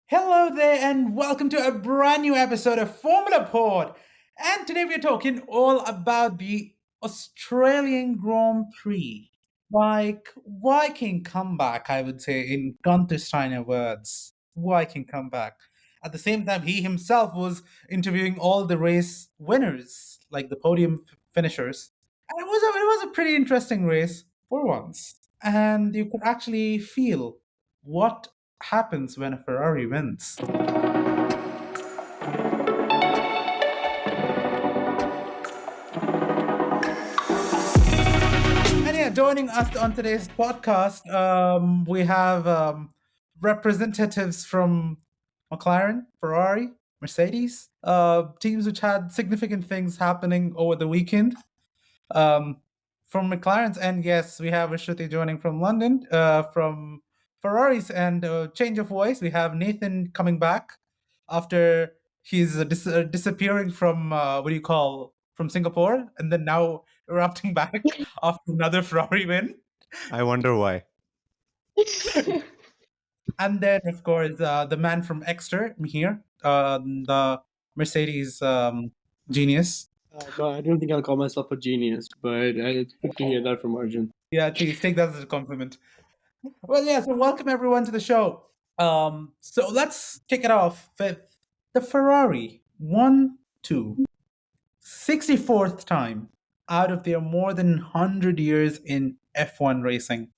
Hello there, and welcome to a brand new episode of Formula Pod. And today we're talking all about the Australian Grand Prix. Like Viking comeback, I would say, in Steiner words. Viking comeback. At the same time, he himself was interviewing all the race winners, like the podium finishers. And it was a pretty interesting race for once. And you could actually feel what happens when a Ferrari wins. And yeah, joining us on today's podcast, we have representatives from McLaren, Ferrari, Mercedes, teams which had significant things happening over the weekend. Um, from McLaren's end, yes, we have Ashruti joining from London. From Ferrari's and change of voice, we have Nathan coming back after he's disappearing from what do you call from Singapore, and then now erupting back after another Ferrari win. I wonder why. And then, of course, the man from Exeter here, the Mercedes genius. No, I don't think I'll call myself a genius, but it's good to hear that from Arjun. Yeah, please take that as a compliment. Well, yeah, so welcome everyone to the show. So let's kick it off with the Ferrari 1-2. 64th time out of their more than 100 years in F1 racing.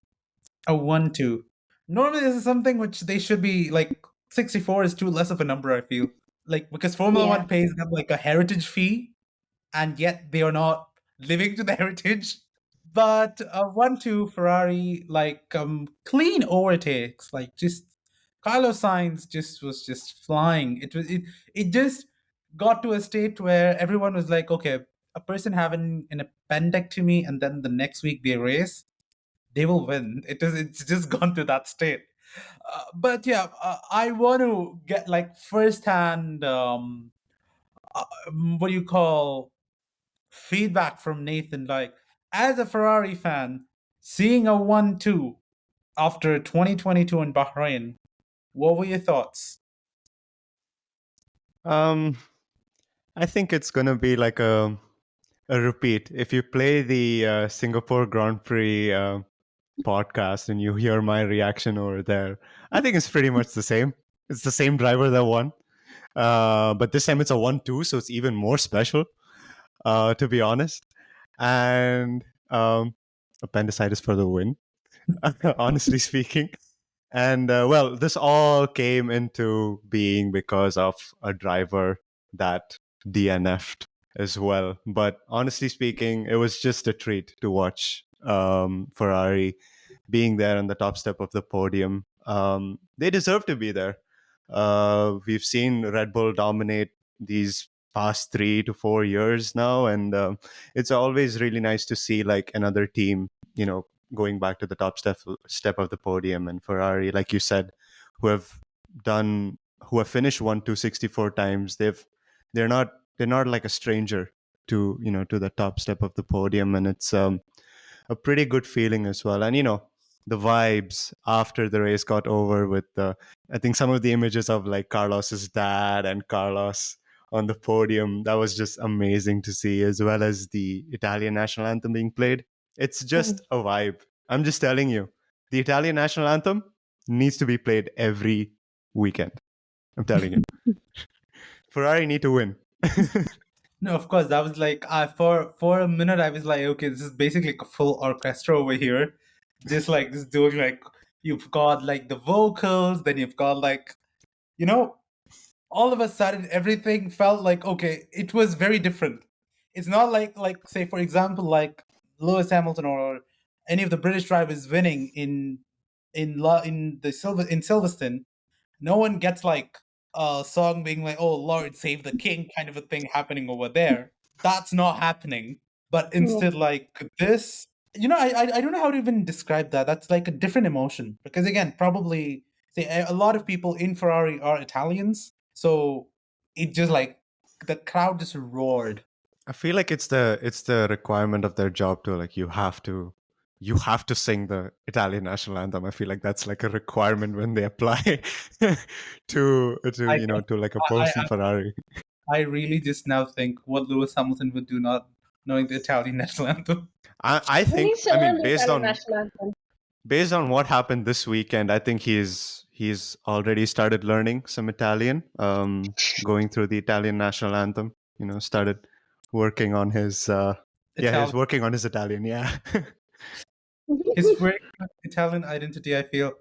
A 1-2. Normally, this is something which they should be like 64 is too less of a number, I feel. Like, because Formula Yeah. One pays them like a heritage fee, and yet they are not living to the heritage. But 1-2 Ferrari, like clean overtakes, like just Carlos Sainz was just flying. It just got to a state where everyone was like, okay, a person having an appendectomy and then the next week they race, they will win. It's just gone to that state. But yeah, I want to get like firsthand what do you call feedback from Nathan. Like, as a Ferrari fan, seeing a 1-2 after 2022 in Bahrain, what were your thoughts? I think it's gonna be like a repeat. If you play the Singapore Grand Prix podcast and you hear my reaction over there, I think it's pretty much the same. It's the same driver that won, but this time it's a 1-2, so it's even more special, to be honest. And appendicitis for the win, honestly speaking. And well, this all came into being because of a driver that DNF'd as well. But honestly speaking, it was just a treat to watch Ferrari being there on the top step of the podium. They deserve to be there. We've seen Red Bull dominate these past 3 to 4 years now, and it's always really nice to see like another team, going back to the top step of the podium. And Ferrari, like you said, who have finished 1-2 64 times, they're not like a stranger to the top step of the podium, and it's a pretty good feeling as well. And the vibes after the race got over with I think some of the images of like Carlos's dad and Carlos on the podium, that was just amazing to see, as well as the Italian national anthem being played. It's just a vibe. I'm just telling you, the Italian national anthem needs to be played every weekend. I'm telling you. Ferrari need to win. No, of course, that was like for a minute I was like, okay, this is basically like a full orchestra over here. Just like this doing like you've got like the vocals, then you've got like all of a sudden everything felt like okay, it was very different. It's not like say for example like Lewis Hamilton or any of the British drivers winning in Silverstone. No one gets like a song being like, "Oh Lord, save the king" kind of a thing happening over there. That's not happening. But instead, like this, I don't know how to even describe that. That's like a different emotion because again, probably say a lot of people in Ferrari are Italians, so it just like the crowd just roared. I feel like it's the requirement of their job to like you have to you have to sing the Italian national anthem. I feel like that's like a requirement when they apply to I to like a I, person Ferrari. I really just now think what Lewis Hamilton would do not knowing the Italian national anthem. I He think needs to learn the based Italian on national anthem. what happened this weekend, I think he's already started learning some Italian, going through the Italian national anthem. Started working on his he's working on his Italian. Yeah. His very Italian identity, I feel.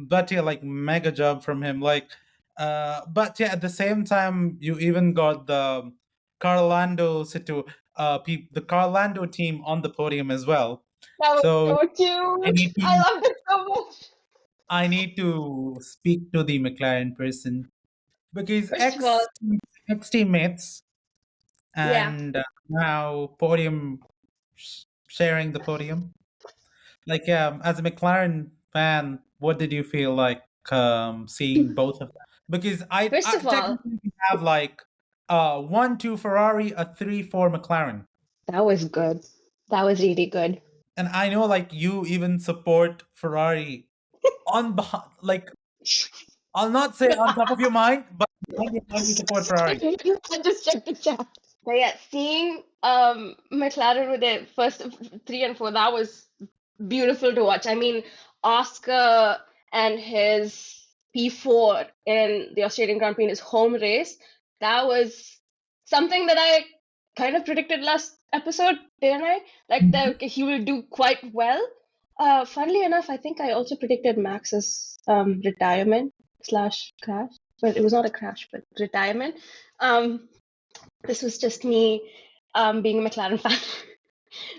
But yeah, like mega job from him. Like, but yeah, at the same time, you even got the Carlando the Carlando team on the podium as well. That was So so cute. I loved it so much. I need to speak to the McLaren person because First of all, ex teammates yeah. and now sharing the podium. Like, as a McLaren fan, what did you feel like seeing both of them? Because First of all, technically we have like 1-2 Ferrari, a 3-4 McLaren. that was good. That was really good. And I know like you even support Ferrari like I'll not say on top of your mind, but you support Ferrari. I just checked the chat. But yeah, seeing McLaren with their first 3 and 4, that was beautiful to watch. I mean, Oscar and his P4 in the Australian Grand Prix in his home race, that was something that I kind of predicted last episode, didn't I? Like that he will do quite well. Funnily enough, I think I also predicted Max's retirement / crash, but it was not a crash, but retirement. This was just me being a McLaren fan.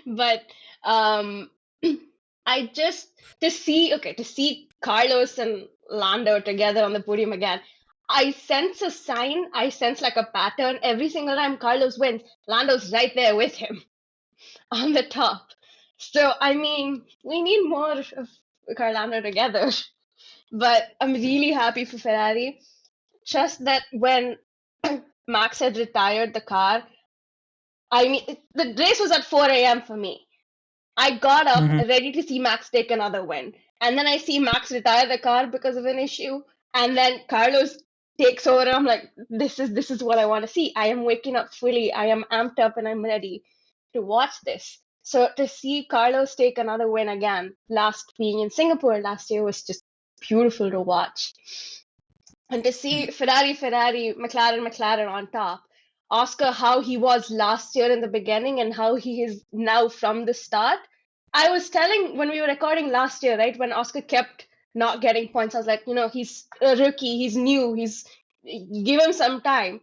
But I just to see Carlos and Lando together on the podium again. I sense a sign. I sense like a pattern. Every single time Carlos wins, Lando's right there with him on the top. So I mean, we need more of Carlando together. But I'm really happy for Ferrari. Just that when Max had retired the car, I mean, the race was at 4 a.m. for me. I got up ready to see Max take another win. And then I see Max retire the car because of an issue. And then Carlos takes over. I'm like, this is what I want to see. I am waking up fully. I am amped up and I'm ready to watch this. So to see Carlos take another win again, being in Singapore last year, was just beautiful to watch. And to see Ferrari, McLaren on top. Oscar, how he was last year in the beginning and how he is now from the start. I was telling when we were recording last year, right, when Oscar kept not getting points, I was like, he's a rookie, he's new, give him some time.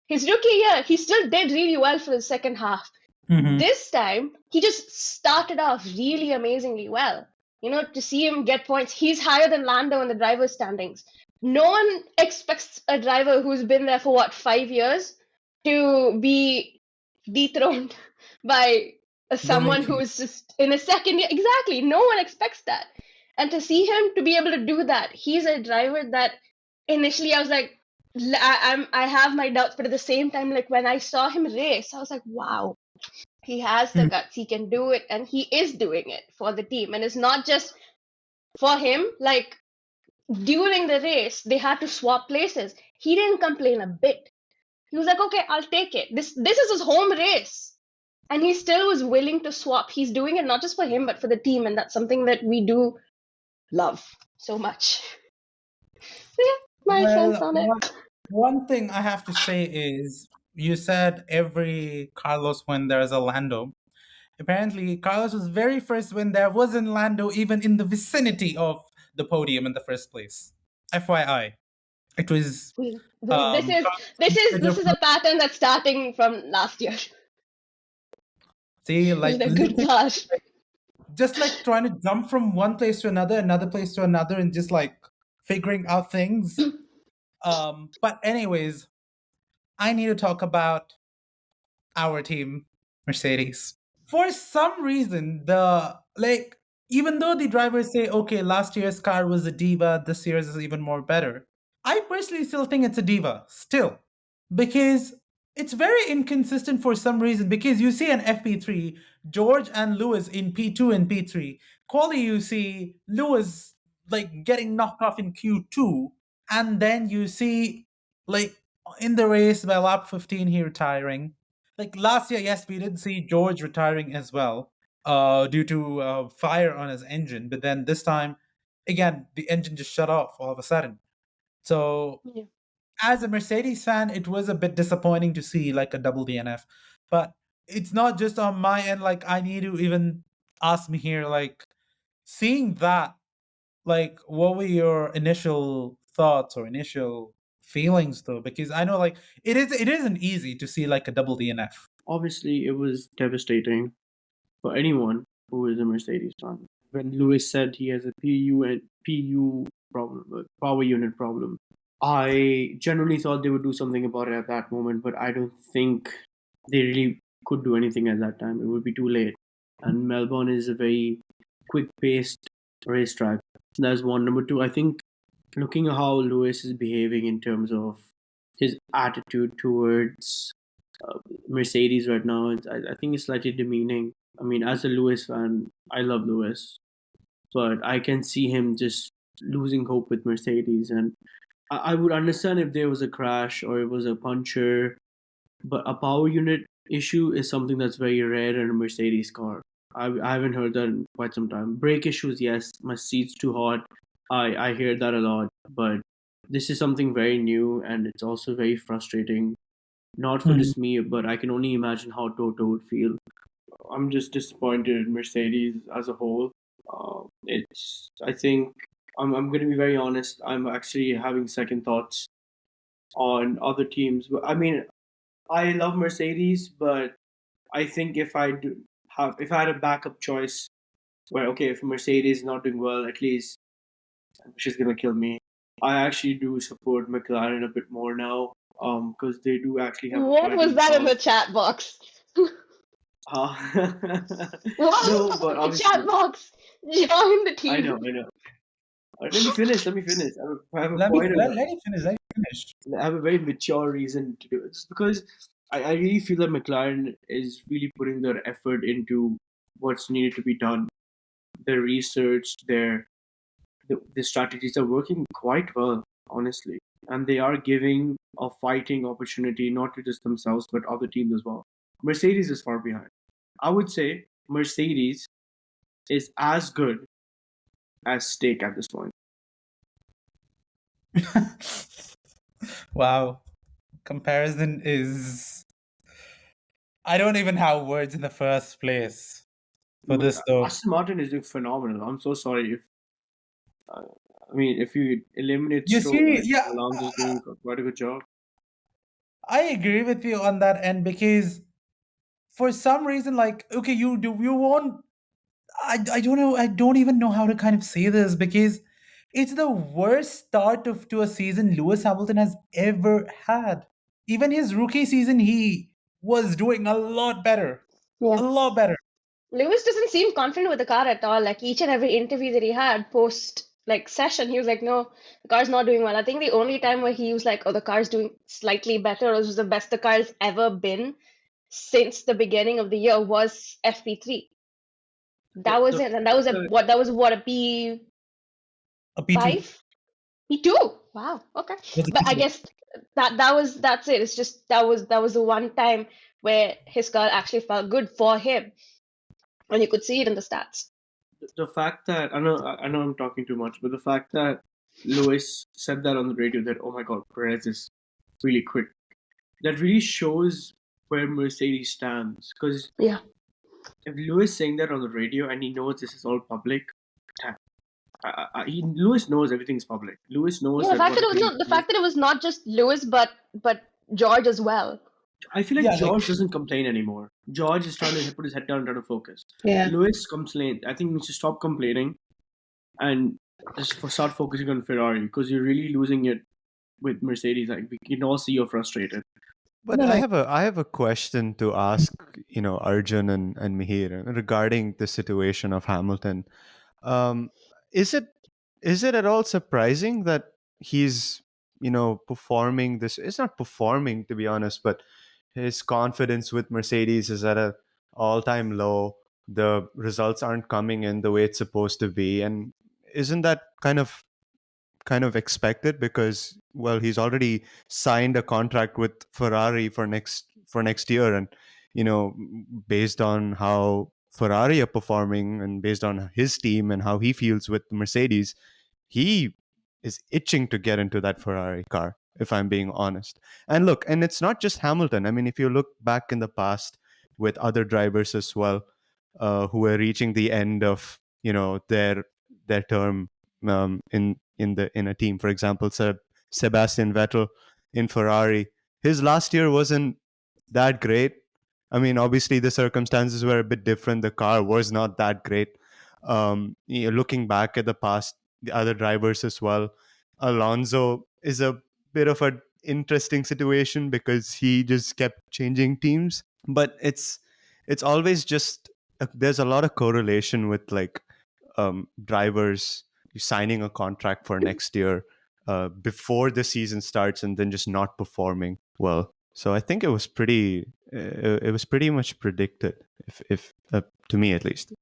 His rookie year, he still did really well for the second half. This time, he just started off really amazingly well. To see him get points, he's higher than Lando in the driver's standings. No one expects a driver who's been there for 5 years to be dethroned by someone who is just in a second year. Exactly. No one expects that. And to see him to be able to do that, he's a driver that initially I was like, I have my doubts, but at the same time, like when I saw him race, I was like, wow, he has the guts, he can do it, and he is doing it for the team. And it's not just for him, like during the race, they had to swap places. He didn't complain a bit. He was like, okay, I'll take it. This is his home race. And he still was willing to swap. He's doing it not just for him, but for the team. And that's something that we do love so much. So yeah, my sense on it. One thing I have to say is, you said every Carlos win there's a Lando. Apparently, Carlos' very first win there wasn't Lando even in the vicinity of the podium in the first place. FYI. It was this is a pattern that's starting from last year. See, like a good start. Just like trying to jump from one place to another place to another, and just like figuring out things. But anyways, I need to talk about our team, Mercedes. For some reason, even though the drivers say, okay, last year's car was a diva, this year's is even more better, I personally still think it's a diva, still. Because it's very inconsistent for some reason, because you see an FP3, George and Lewis in P2 and P3. Quali, you see Lewis like getting knocked off in Q2, and then you see like in the race by lap 15 he retiring. Like last year, yes, we did see George retiring as well, due to fire on his engine. But then this time, again, the engine just shut off all of a sudden. So Yeah. as a Mercedes fan, it was a bit disappointing to see like a double DNF. But it's not just on my end. Like I need to even ask me here, like seeing that, like what were your initial thoughts or initial feelings though? Because I know like it isn't easy to see like a double DNF. Obviously, it was devastating for anyone who is a Mercedes fan. When Lewis said he has a PU problem, a power unit problem, I genuinely thought they would do something about it at that moment, but I don't think they really could do anything at that time. It would be too late. And Melbourne is a very quick-paced racetrack. That's one. Number two, I think looking at how Lewis is behaving in terms of his attitude towards Mercedes right now, I think it's slightly demeaning. I mean, as a Lewis fan, I love Lewis, but I can see him just losing hope with Mercedes. And I would understand if there was a crash or it was a puncture, but a power unit issue is something that's very rare in a Mercedes car. I haven't heard that in quite some time. Brake issues, yes, my seat's too hot. I hear that a lot, but this is something very new and it's also very frustrating. Not for just me, but I can only imagine how Toto would feel. I'm just disappointed in Mercedes as a whole. I think I'm going to be very honest. I'm actually having second thoughts on other teams. But I mean, I love Mercedes, but I think if I had a backup choice, where okay, if Mercedes is not doing well, at least she's gonna kill me. I actually do support McLaren a bit more now, because they do actually have a What fight was in that in the house. chat box? What No, was but in the obviously, chat box? Join the I team. know, I know. Let me finish. Let me finish. I have a Let me point. let you finish. Let you finish. I have a very mature reason to do it. Just because I really feel that McLaren is really putting their effort into what's needed to be done. Their research, the strategies are working quite well, honestly. And they are giving a fighting opportunity not to just themselves but other teams as well. Mercedes is far behind. I would say Mercedes is as good as Stake at this point. Wow. Comparison is, I don't even have words in the first place for this though. Aston Martin is doing phenomenal. I'm so sorry if I mean if you eliminate You Stroll, see, like, yeah, Alonso's doing quite a good job. I agree with you on that end, because for some reason, like, okay, you won't. I don't know. I don't even know how to kind of say this, because it's the worst start to a season Lewis Hamilton has ever had. Even his rookie season, he was doing a lot better, Yeah. a lot better. Lewis doesn't seem confident with the car at all. Like each and every interview that he had post like session, he was like, "No, the car's not doing well." I think the only time where he was like, "Oh, the car's doing slightly better," or was the best the car's ever been since the beginning of the year was FP3. That was The it, and that was a fact what? That was what a P5, A P2 P2. Wow. Okay, was a but I P2. guess that's it. It's just that was the one time where his car actually felt good for him, and you could see it in the stats. the fact that I know I'm talking too much, but the fact that Lewis said that on the radio that oh my god, Perez is really quick, that really shows where Mercedes stands. Because Yeah. if Lewis saying that on the radio and he knows this is all public, Lewis knows everything's public. Lewis knows Yeah, the that fact that it was whatever he not the says. fact that it was not just Lewis, but George as well. I feel like Yeah, like George doesn't complain anymore. George is trying to put his head down and try to focus. Yeah. Lewis complains. I think he needs to stop complaining and just start focusing on Ferrari, because you're really losing it with Mercedes. Like we can all see you're frustrated. But No, I like have a question to ask, Arjun and Mihir regarding the situation of Hamilton. Um, is it at all surprising that he's performing this? It's not performing, to be honest, but his confidence with Mercedes is at a all-time low. The results aren't coming in the way it's supposed to be, and isn't that kind of expected, because well, he's already signed a contract with Ferrari for next year, and based on how Ferrari are performing and based on his team and how he feels with Mercedes, he is itching to get into that Ferrari car, if I'm being honest. And look, and it's not just Hamilton. I mean, if you look back in the past with other drivers as well, who were reaching the end of their term, in a team. For example, Sebastian Vettel in Ferrari, his last year wasn't that great. I mean, obviously the circumstances were a bit different. The car was not that great. Looking back at the past, the other drivers as well, Alonso is a bit of an interesting situation because he just kept changing teams. But it's always just there's a lot of correlation with like drivers signing a contract for next year before the season starts and then just not performing well. So I think it was pretty much predicted, if to me at least.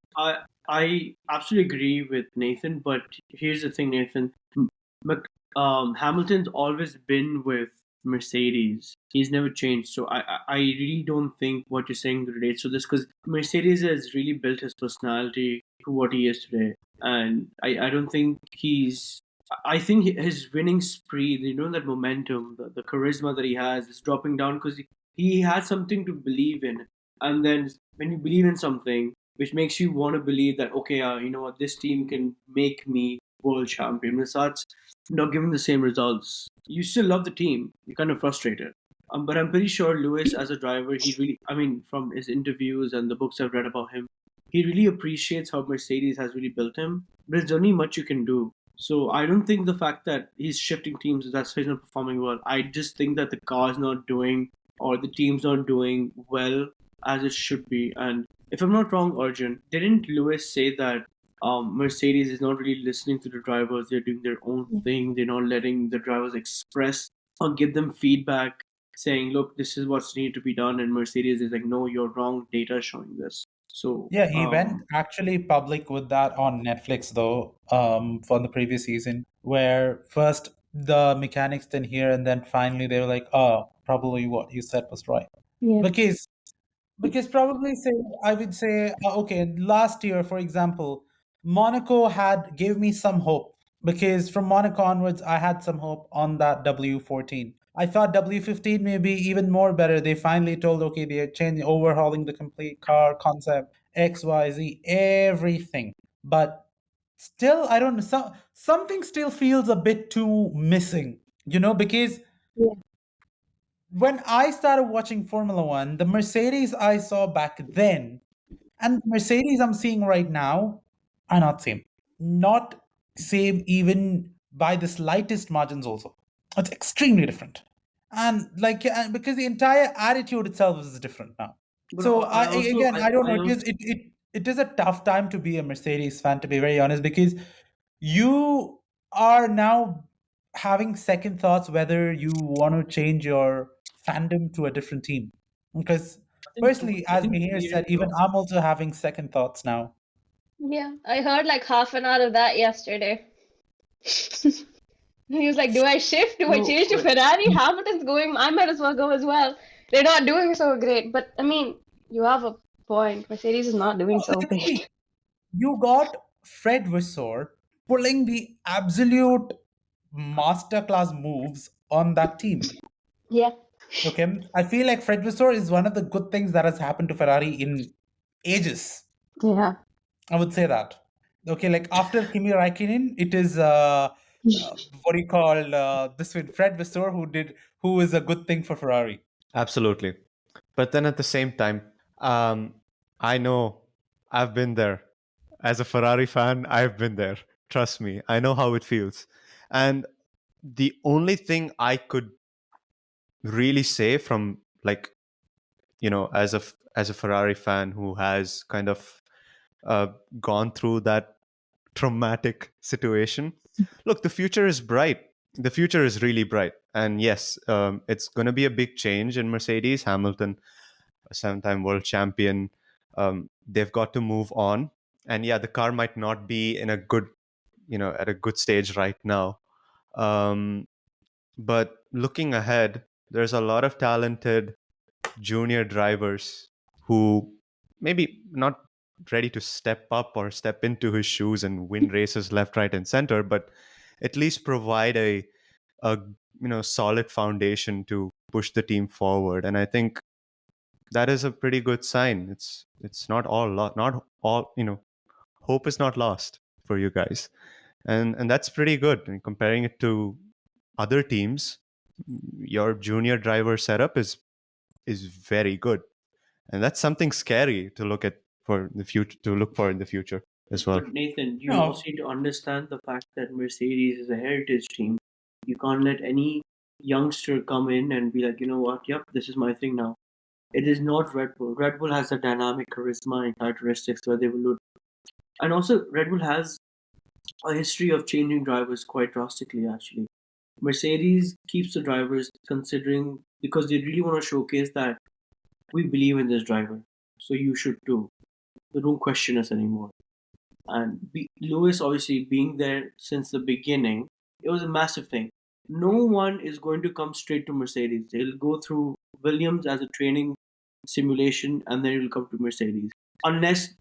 I absolutely agree with Nathan, but here's the thing, Nathan. Hamilton's always been with Mercedes. He's never changed. So I really don't think what you're saying relates to this, because Mercedes has really built his personality to what he is today. And I don't think I think his winning spree, that momentum, the charisma that he has is dropping down because he has something to believe in. And then when you believe in something, which makes you want to believe that, okay, you know what, this team can make me world champion. When it starts not giving the same results, you still love the team. You're kind of frustrated. But I'm pretty sure Lewis, as a driver, he really, I mean, from his interviews and the books I've read about him, he really appreciates how Mercedes has really built him. But there's only much you can do. So I don't think the fact that he's shifting teams, that's why he's not performing well. I just think that the car's not doing, or the team's not doing well as it should be. And if I'm not wrong, Arjun, didn't Lewis say that Mercedes is not really listening to the drivers? They're doing their own thing. They're not letting the drivers express or give them feedback, saying, look, this is what's needed to be done. And Mercedes is like, no, you're wrong. Data is showing this. So Yeah, he went actually public with that on Netflix though, for the previous season, where first the mechanics didn't hear, and then finally they were like, "Oh, probably what you said was right." Yeah. Because probably say I would say okay, last year for example, Monaco gave me some hope, because from Monaco onwards I had some hope on that W14. I thought W15 may be even more better. They finally told, okay, they're overhauling the complete car concept, X, Y, Z, everything. But still, I don't know. Something still feels a bit too missing, because when I started watching Formula One, the Mercedes I saw back then and the Mercedes I'm seeing right now are not same. Not same even by the slightest margins also. It's extremely different. And because the entire attitude itself is different now. But So I also, again, I don't know. also, It is a tough time to be a Mercedes fan, to be very honest, because you are now having second thoughts whether you want to change your fandom to a different team. Because personally, as Mihir said, even I'm also having second thoughts now. Yeah, I heard like half an hour of that yesterday. He was like, do I shift? Do I No, change to but- Ferrari? Hamilton's going, I might as well go as well. They're not doing so great. But I mean, you have a point. Mercedes is not doing so Like, great. see, you got Fred Vasseur pulling the absolute masterclass moves on that team. Yeah. Okay, I feel like Fred Vasseur is one of the good things that has happened to Ferrari in ages. Yeah. I would say that. Okay, like after Kimi Raikkonen, it is what do you call this with Fred Vasseur, who is a good thing for Ferrari. Absolutely. But then at the same time, I know I've been there. As a Ferrari fan, I've been there. Trust me, I know how it feels. And the only thing I could really say from as a Ferrari fan who has kind of gone through that traumatic situation, look, the future is bright. The future is really bright. And yes, it's going to be a big change in Mercedes. Hamilton, a 7-time world champion, they've got to move on. And yeah, the car might not be in a good, at a good stage right now. But looking ahead, there's a lot of talented junior drivers who maybe not ready to step up or step into his shoes and win races left, right, and center, but at least provide a solid foundation to push the team forward. And I think that is a pretty good sign. It's not all not all, hope is not lost for you guys, and that's pretty good. And comparing it to other teams, your junior driver setup is very good, and that's something scary to look at for the future, to look for in the future as well. But Nathan, you No. also need to understand the fact that Mercedes is a heritage team. You can't let any youngster come in and be like, you know what, yep, this is my thing now. It is not Red Bull. Red Bull has a dynamic charisma and characteristics where they will look. And also, Red Bull has a history of changing drivers quite drastically, actually. Mercedes keeps the drivers considering, because they really want to showcase that we believe in this driver, so you should too. They don't question us anymore. And Lewis, obviously, being there since the beginning, it was a massive thing. No one is going to come straight to Mercedes. They'll go through Williams as a training simulation, and then it'll come to Mercedes. Unless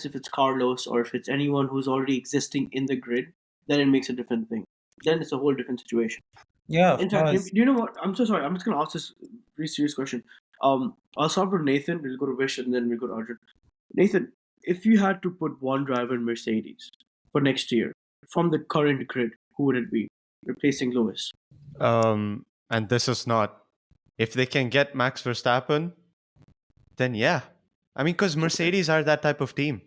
if it's Carlos or if it's anyone who's already existing in the grid, then it makes a different thing. Then it's a whole different situation. Yeah, of In fact, course. do you know what? I'm so sorry. I'm just gonna ask this very serious question. I'll start with Nathan. We'll go to Vish and then we'll go to Arjun. Nathan, if you had to put one driver in Mercedes for next year from the current grid, who would it be, replacing Lewis? And this is not, if they can get Max Verstappen, then yeah. I mean, because Mercedes are that type of team.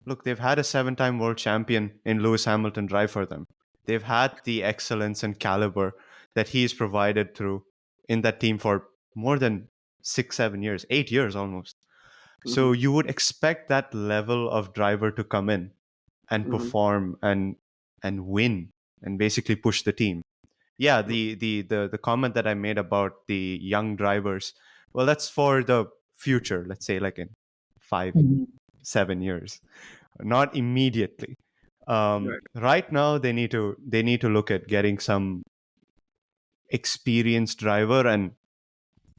Look, they've had a 7-time world champion in Lewis Hamilton drive for them. They've had the excellence and caliber that he's provided through in that team for more than 6-7 years, 8 years almost. So you would expect that level of driver to come in and perform and win and basically push the team. Yeah, the comment that I made about the young drivers, well, that's for the future, let's say like in 5-7 years, not immediately. Right now they need to look at getting some experienced driver, and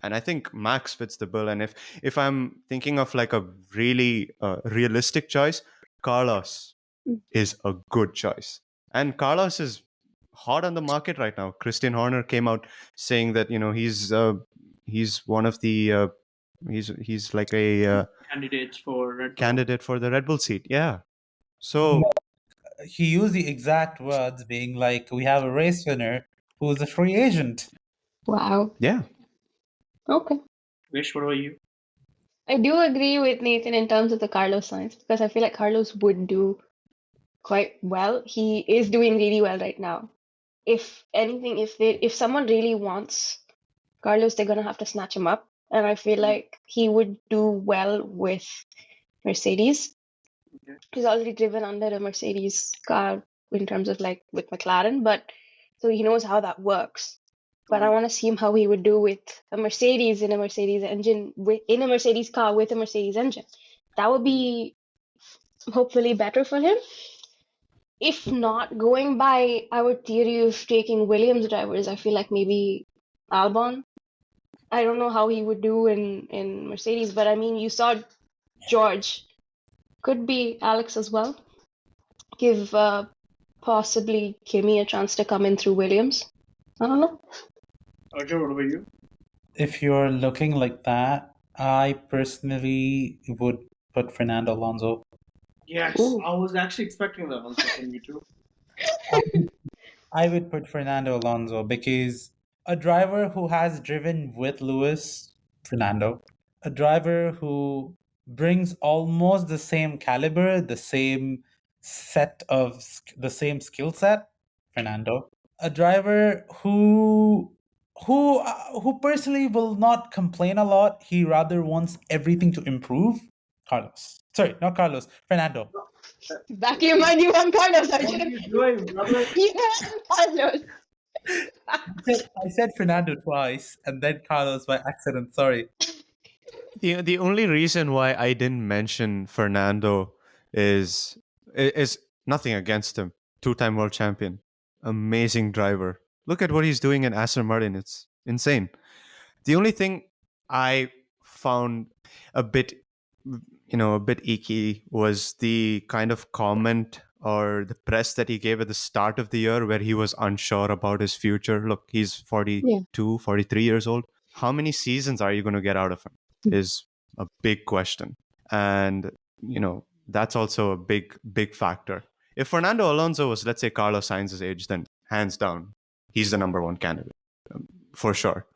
I think Max fits the bill. And if I'm thinking of like a really realistic choice, Carlos is a good choice, and Carlos is hot on the market right now. Christian Horner came out saying that he's one of the he's like a Candidates for Red Bull. candidate for the Red Bull seat. Yeah, so He used the exact words being like, we have a race winner who's a free agent. Wow. yeah. Okay. Vish, what about you? I do agree with Nathan in terms of the Carlos signs because I feel like Carlos would do quite well. He is doing really well right now. If anything, if someone really wants Carlos, they're gonna have to snatch him up. And I feel like he would do well with Mercedes. Okay. He's already driven under a Mercedes car in terms of like with McLaren, but so he knows how that works. But I want to see how he would do with a Mercedes in a Mercedes engine, in a Mercedes car with a Mercedes engine. That would be hopefully better for him. If not, going by our theory of taking Williams drivers, I feel like maybe Albon. I don't know how he would do in Mercedes, but I mean, you saw George. Could be Alex as well. Give possibly Kimi a chance to come in through Williams. I don't know. Arjun, what about you? If you're looking like that, I personally would put Fernando Alonso. Yes, Ooh. I was actually expecting that answer from you too. I would put Fernando Alonso because a driver who has driven with Lewis, Fernando, a driver who brings almost the same caliber, the same skill set, Fernando, a driver who personally will not complain a lot. He rather wants everything to improve. Fernando. Back in your mind, you want Carlos, What are Arjun. you doing, brother? You want Carlos. I said Fernando twice and then Carlos by accident. Sorry. The only reason why I didn't mention Fernando is nothing against him. 2-time world champion, amazing driver. Look at what he's doing in Aston Martin. It's insane. The only thing I found a bit, a bit icky was the kind of comment or the press that he gave at the start of the year where he was unsure about his future. Look, he's 42, 43 years old. How many seasons are you going to get out of him is a big question. And, that's also a big factor. If Fernando Alonso was, let's say, Carlos Sainz's age, then hands down, he's the number one candidate, for sure.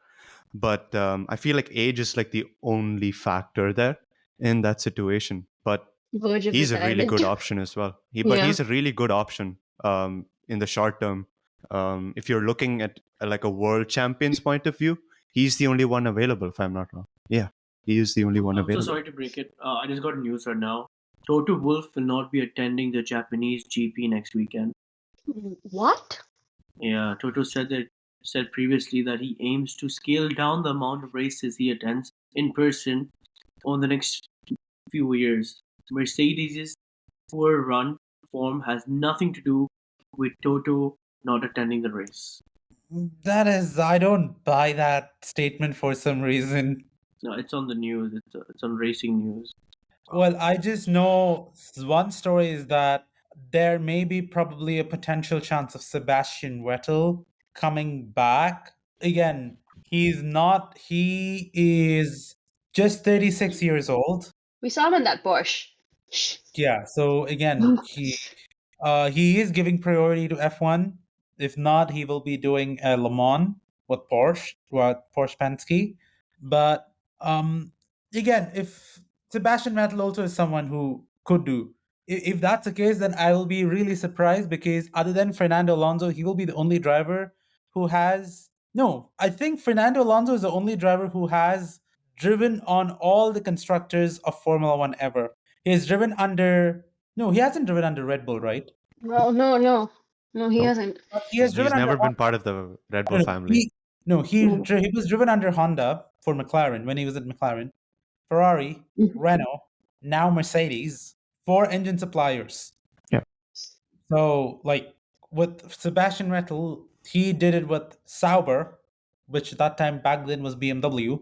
But I feel like age is like the only factor there in that situation. But he's a really good option as well. He's a really good option in the short term. If you're looking at like a world champion's point of view, he's the only one available, if I'm not wrong. Yeah, he is the only one available. I'm so sorry to break it. I just got news right now. Toto Wolff will not be attending the Japanese GP next weekend. What? Yeah, Toto said previously that he aims to scale down the amount of races he attends in person over the next few years. Mercedes' poor run form has nothing to do with Toto not attending the race. I don't buy that statement for some reason. No, it's on the news. It's on racing news. Well, I just know one story is that there may be probably a potential chance of Sebastian Vettel coming back. Again, he is just 36 years old. We saw him in that Porsche. Yeah, so again, he is giving priority to F1. If not, he will be doing a Le Mans with Porsche Penske. But again, if Sebastian Vettel also is someone who could do. If that's the case, then I will be really surprised because other than Fernando Alonso, he will be the only driver who has... No, I think Fernando Alonso is the only driver who has driven on all the constructors of Formula One ever. He has driven under... No, he hasn't driven under Red Bull, right? No, he hasn't. He's never been part of the Red Bull family. He was driven under Honda for McLaren when he was at McLaren. Ferrari, Renault, now Mercedes, 4 engine suppliers. Yeah. So, like, with Sebastian Vettel, he did it with Sauber, which that time back then was BMW,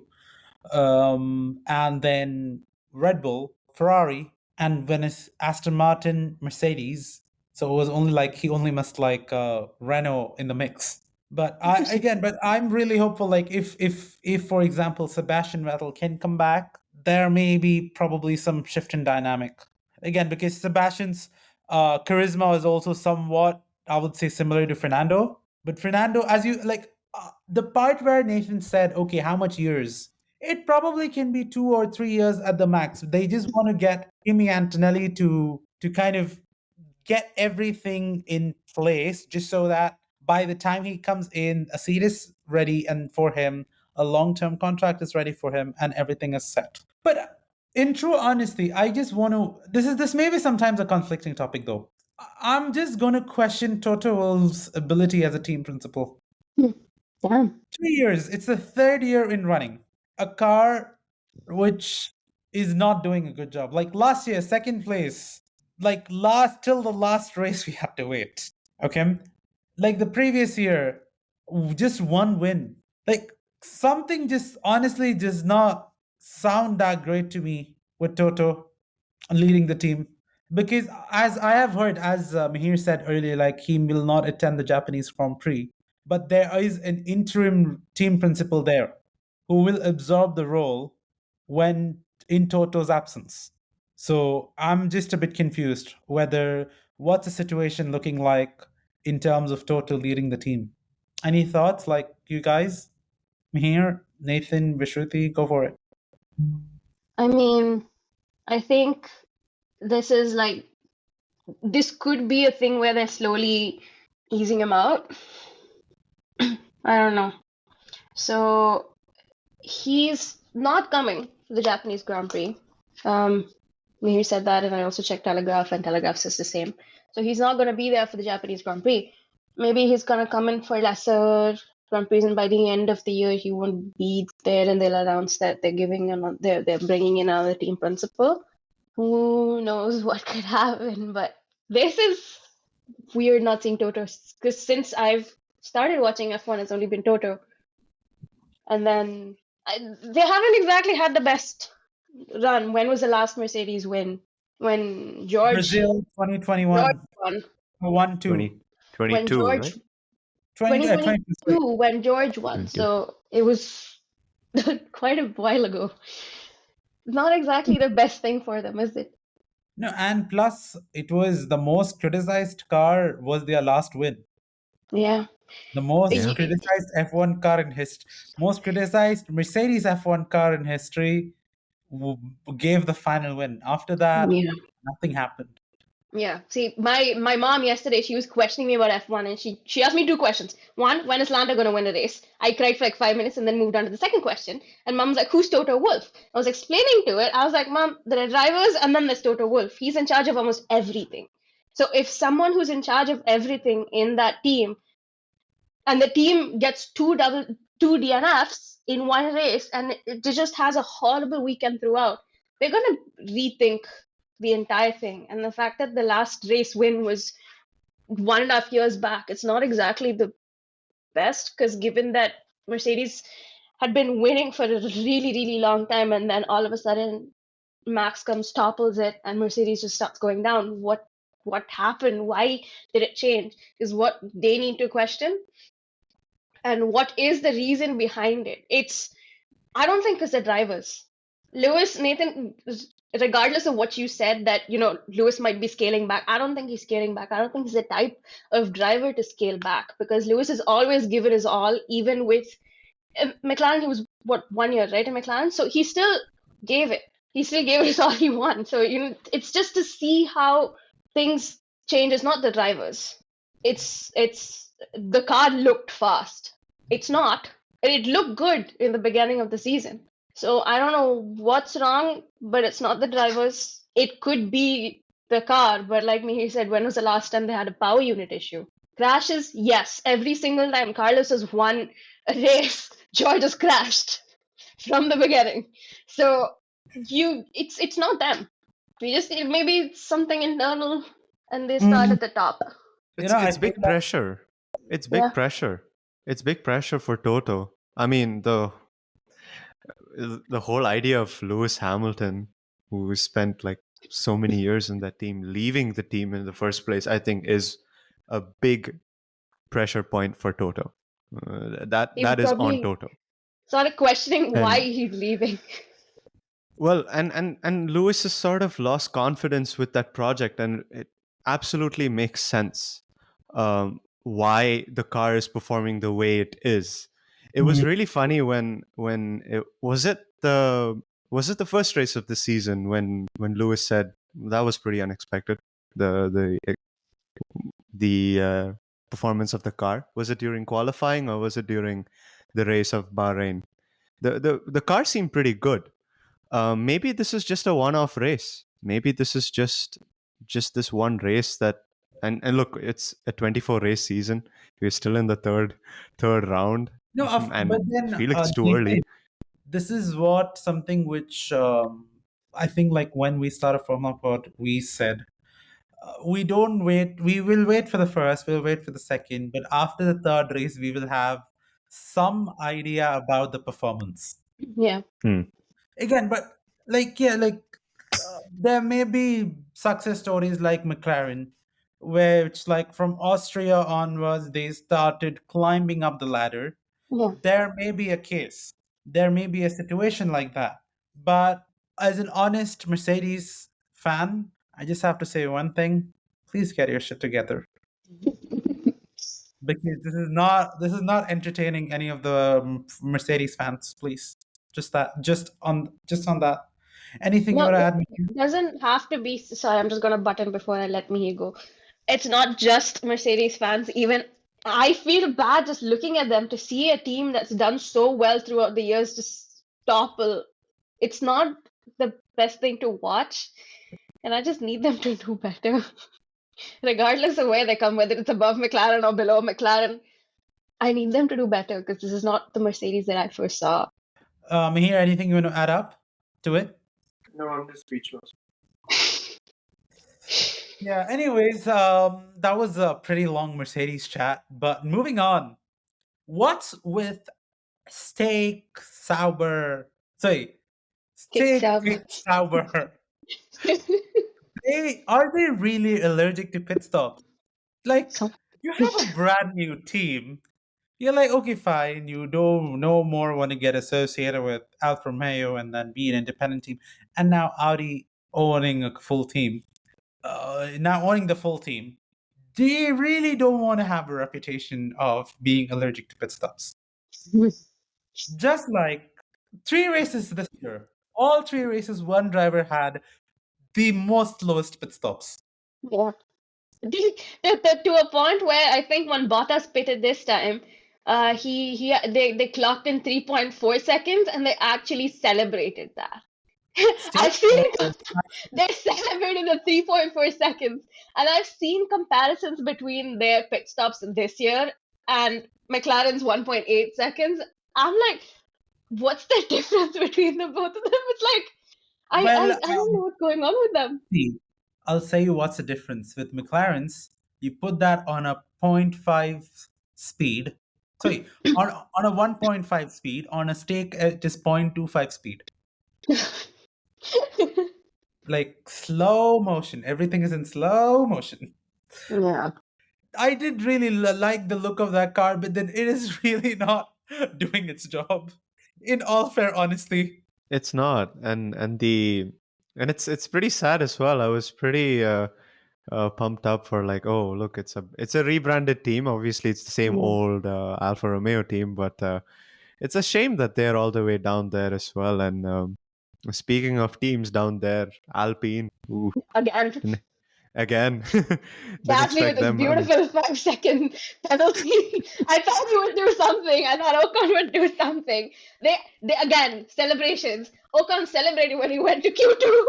and then Red Bull, Ferrari, and when it's Aston Martin, Mercedes. So it was only like, he only missed like Renault in the mix. But I'm really hopeful, like, if for example, Sebastian Vettel can come back, there may be probably some shift in dynamic. Again, because Sebastian's charisma is also somewhat, I would say, similar to Fernando. But Fernando, as you, like, the part where Nathan said, okay, how much years? It probably can be 2 or 3 years at the max. They just want to get Kimi Antonelli to kind of get everything in place, just so that by the time he comes in, a seat is ready, and for him, a long-term contract is ready for him, and everything is set. But in true honesty, I just want to... This may be sometimes a conflicting topic, though. I'm just going to question Toto Wolff's ability as a team principal. Damn. 3 years. It's the 3rd year in running. A car which is not doing a good job. Like last year, 2nd place. Like till the last race, we had to wait. Okay? Like the previous year, just 1 win. Like something just honestly does not sound that great to me with Toto leading the team. Because as I have heard, as Mihir said earlier, like he will not attend the Japanese Grand Prix. But there is an interim team principal there who will absorb the role when in Toto's absence. So I'm just a bit confused what's the situation looking like in terms of Toto leading the team. Any thoughts, like you guys? Mihir, Nathan, Vishruti, go for it. I mean, I think this could be a thing where they're slowly easing him out. I don't know. So he's not coming to the Japanese Grand Prix. Mihir said that, and I also checked Telegraph, and Telegraph says the same. So he's not going to be there for the Japanese Grand Prix. maybe he's gonna come in for lesser Grand Prix, and by the end of the year he won't be there, and they'll announce that they're bringing in another team principal. Who knows what could happen? But this is weird not seeing Toto, because since I've started watching F1, it's only been Toto, and then they haven't exactly had the best run. When was the last Mercedes win? When George Brazil 2021 won. 1-2. When 2022, George right? 2022 when George won. 22. So it was quite a while ago. Not exactly the best thing for them, is it? No, and plus it was the most criticized car was their last win. Yeah. The most Yeah. criticized F1 car in history, most criticized Mercedes F1 car in history gave the final win. After that, Yeah. nothing happened. Yeah. See, my mom yesterday, she was questioning me about F1, and she asked me two questions. One, when is Lando going to win a race? I cried for like 5 minutes and then moved on to the second question. And mom's like, who's Toto Wolff? I was explaining to it. I was like, Mom, there are drivers and then there's Toto Wolff. He's in charge of almost everything. So if someone who's in charge of everything in that team, and the team gets two DNFs in one race, and it just has a horrible weekend throughout, they're going to rethink the entire thing. And the fact that the last race win was 1.5 years back, it's not exactly the best, because given that Mercedes had been winning for a really, really long time, and then all of a sudden Max comes, topples it, and Mercedes just starts going down. What happened? Why did it change? Is what they need to question. And what is the reason behind it? I don't think it's the drivers. Lewis, Nathan, regardless of what you said, that Lewis might be scaling back, I don't think he's scaling back. I don't think he's the type of driver to scale back, because Lewis has always given his all, even with McLaren. He was 1 year, right, in McLaren, so he still gave it. He still gave it his all he won. So it's just to see how things change. It's not the drivers. It's the car looked fast. It's not. It looked good in the beginning of the season. So I don't know what's wrong, but it's not the drivers. It could be the car, but like Mihir said, when was the last time they had a power unit issue? Crashes, yes. Every single time Carlos has won a race, George has crashed from the beginning. So it's not them. Maybe it's something internal, and they start at the top. It's big pressure. It's big Yeah. pressure. It's big pressure for Toto. I mean, the whole idea of Lewis Hamilton, who spent like so many years in that team, leaving the team in the first place, I think is a big pressure point for Toto. That is on Toto. Started questioning why he's leaving. Well, and Lewis has sort of lost confidence with that project, and it absolutely makes sense why the car is performing the way it is. It was really funny when it was the first race of the season when Lewis said that was pretty unexpected, the performance of the car. Was it during qualifying or was it during the race of Bahrain? The car seemed pretty good. Maybe this is just a one-off race. Maybe this is just this one race that. And look, it's a 24 race season. We're still in the third round. No, and but then I feel it's too early. This is something which I think, like when we started Formula Pod, we said we don't wait. We will wait for the first. We'll wait for the second. But after the third race, we will have some idea about the performance. Yeah. Again, but there may be success stories like McLaren, which like from Austria onwards, they started climbing up the ladder. Yeah. There may be a case. There may be a situation like that. But as an honest Mercedes fan, I just have to say one thing. Please get your shit together. Because this is not entertaining any of the Mercedes fans, please. Just on that. Anything you want to add? It doesn't have to be. Sorry, I'm just gonna butt in before I let Mihir go. It's not just Mercedes fans. Even I feel bad just looking at them, to see a team that's done so well throughout the years just topple. It's not the best thing to watch, and I just need them to do better. regardless of where they come, whether it's above McLaren or below McLaren, I need them to do better because this is not the Mercedes that I first saw. Mihir, anything you want to add up to it? No, I'm just speechless. Yeah, anyways, that was a pretty long Mercedes chat, but moving on. What's with Steak Sauber? Sorry, Steak Sauber. Sauber. Are they really allergic to pit stops? Like, you have a brand new team. You're like, okay, fine. You don't no more want to get associated with Alfa Romeo and then be an independent team. And now Audi owning a full team. Now owning the full team. They really don't want to have a reputation of being allergic to pit stops. Just like 3 races this year, all 3 races, one driver had the most lowest pit stops. Yeah. To a point where I think when Bottas pitted this time, they clocked in 3.4 seconds and they actually celebrated that. I've seen they celebrated the 3.4 seconds, and I've seen comparisons between their pit stops this year and McLaren's 1.8 seconds. I'm like, what's the difference between the both of them? It's like I don't know what's going on with them. I'll say you what's the difference. With McLaren's, you put that on a 0.5 speed. Sorry, on a 1.5 speed. On a stake, it is 0.25 speed. Like slow motion. Everything is in slow motion. Yeah. I did really like the look of that car, but then it is really not doing its job. In all fair honesty, It's not, and it's pretty sad as well. I was pretty pumped up for like, oh look, it's a rebranded team. Obviously, it's the same old Alfa Romeo team, but it's a shame that they're all the way down there as well. And speaking of teams down there, Alpine, ooh, again, didn't Gasly expect with a them. beautiful 5-second penalty. I thought he would do something. I thought Ocon would do something. They again, celebrations. Ocon celebrated when he went to Q2.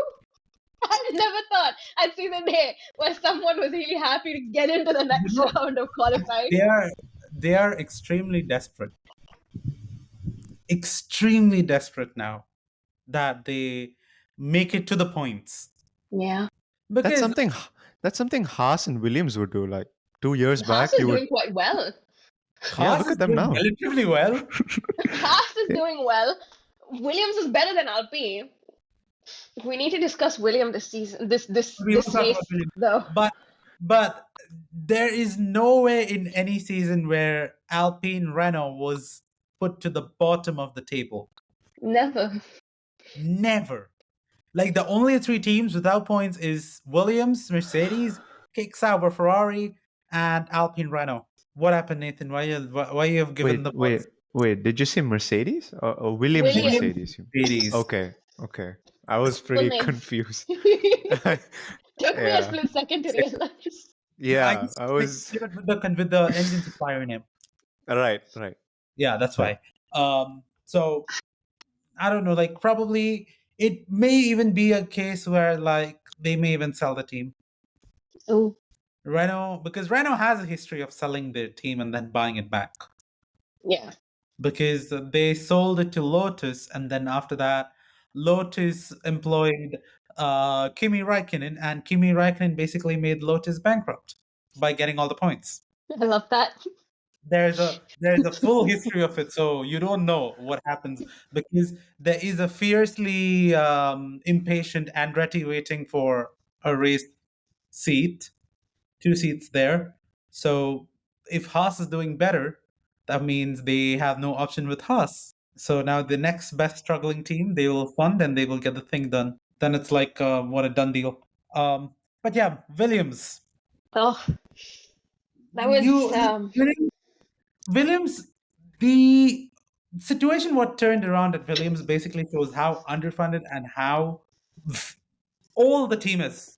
I never thought I'd see the day where someone was really happy to get into the next round of qualifying. They are extremely desperate. Extremely desperate now that they make it to the points. Yeah. Because That's something Haas and Williams would do. Like 2 years back, Haas is doing quite well. Yeah, look at them now. Relatively well. Haas is doing well. Williams is better than Alpine. We need to discuss Williams this season. This race, though. But there is no way in any season where Alpine Renault was put to the bottom of the table. Never. Like the only 3 teams without points is Williams, Mercedes, Sauber, Ferrari, and Alpine Renault. What happened, Nathan? Why you have given the points? Wait, did you say Mercedes or Williams Mercedes? Mercedes. Okay. I was pretty confused. Took me a split second to realize. Yeah, I was with the engine supplier name. Right. Yeah, that's why. So I don't know. Like probably it may even be a case where like they may even sell the team. Oh. Renault, because Renault has a history of selling their team and then buying it back. Yeah. Because they sold it to Lotus, and then after that, Lotus employed Kimi Räikkönen, and Kimi Räikkönen basically made Lotus bankrupt by getting all the points. I love that. There's a full history of it, so you don't know what happens because there is a fiercely impatient Andretti waiting for a race seat, 2 seats there. So if Haas is doing better, that means they have no option with Haas. So now the next best struggling team, they will fund and they will get the thing done. Then it's like what a done deal. But yeah, Williams. Oh, that was Williams. The situation what turned around at Williams basically shows how underfunded and how old the team is.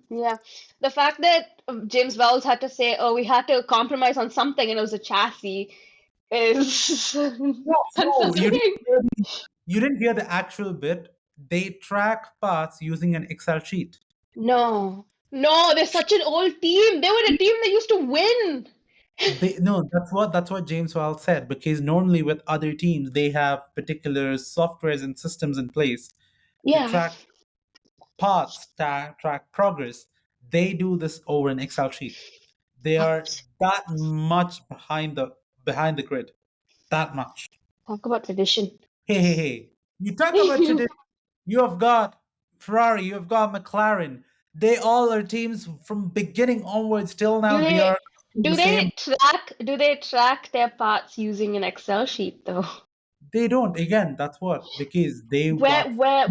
Yeah, the fact that James Vowles had to say, "Oh, we had to compromise on something," and it was a chassis, is concerning. You didn't hear the actual bit. They track paths using an Excel sheet. No, No, they're such an old team. They were a team that used to win. That's what James Wall said, because normally with other teams they have particular softwares and systems in place to Yeah. track paths, track progress. They do this over an Excel sheet. They are that much behind the grid. That much. Talk about tradition. Hey. You talk about tradition. You have got Ferrari, you have got McLaren. They all are teams from beginning onwards till now. They are the same. Do they track their parts using an Excel sheet though? They don't. Again, that's what, because they got Why?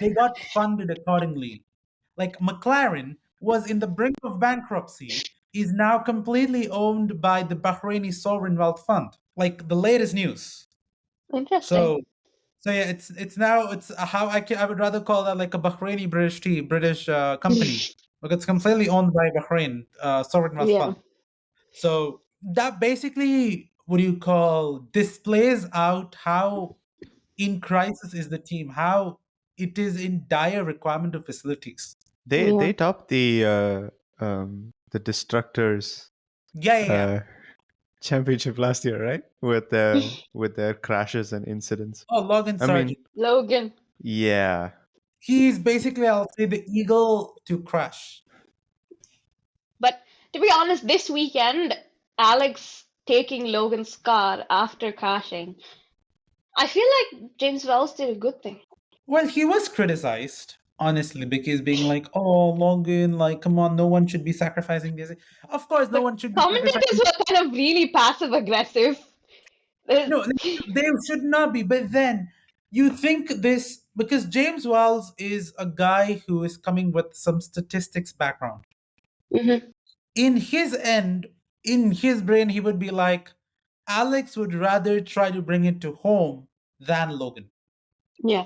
they got funded accordingly. Like McLaren was in the brink of bankruptcy, is now completely owned by the Bahraini Sovereign Wealth Fund. Like the latest news. Interesting. So yeah, it's how I would rather call that like a Bahraini British company, because it's completely owned by Bahrain Sovereign Wealth Yeah. Fund. So that basically, what do you call, displays out how in crisis is the team, how it is in dire requirement of facilities. They topped the Destructors Yeah. championship last year, right? With their crashes and incidents. Oh, Logan Sargent. Logan. Yeah. He's basically, I'll say, the eagle to crash. But to be honest, this weekend, Alex taking Logan's car after crashing, I feel like James Wells did a good thing. Well, he was criticized, honestly, because being like, oh, Logan, like, come on, no one should be sacrificing this. Of course, no one should be Commentators sacrificing. were kind of really passive aggressive. No, they should not be. But then you think this, because James Wells is a guy who is coming with some statistics background. Mhm. In his end, in his brain, he would be like, Alex would rather try to bring it to home than Logan. Yeah.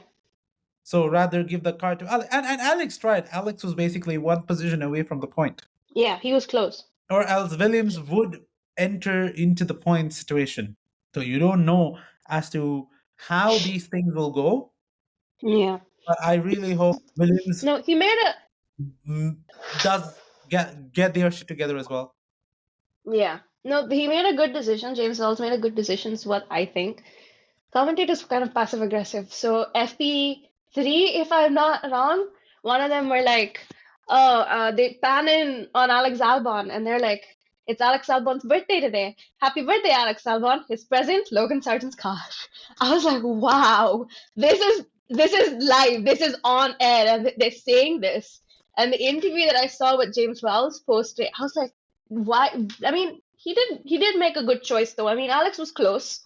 So rather give the car to Alex. And Alex tried. Alex was basically one position away from the point. Yeah, he was close. Or else Williams would enter into the point situation. So you don't know as to how these things will go. Yeah. But I really hope Williams No, he made a does get their shit together as well. Yeah. No, he made a good decision. James Wells made a good decision, is what I think. Commentators were kind of passive aggressive. So FP3, if I'm not wrong, one of them were like, they pan in on Alex Albon, and they're like, it's Alex Albon's birthday today. Happy birthday, Alex Albon. His present, Logan Sargent's car. I was like, wow, this is live. This is on air, and they're saying this. And the interview that I saw with James Wells posted, I was like, why? I mean, he did make a good choice though. I mean, Alex was close,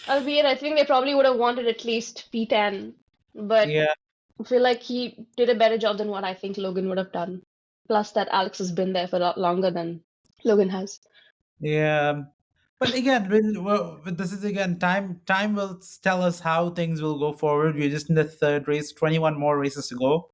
albeit I think they probably would have wanted at least P10, but Yeah. I feel like he did a better job than what I think Logan would have done. Plus that Alex has been there for a lot longer than Logan has. Yeah. But again, this is again time will tell us how things will go forward. We're just in the third race, 21 more races to go.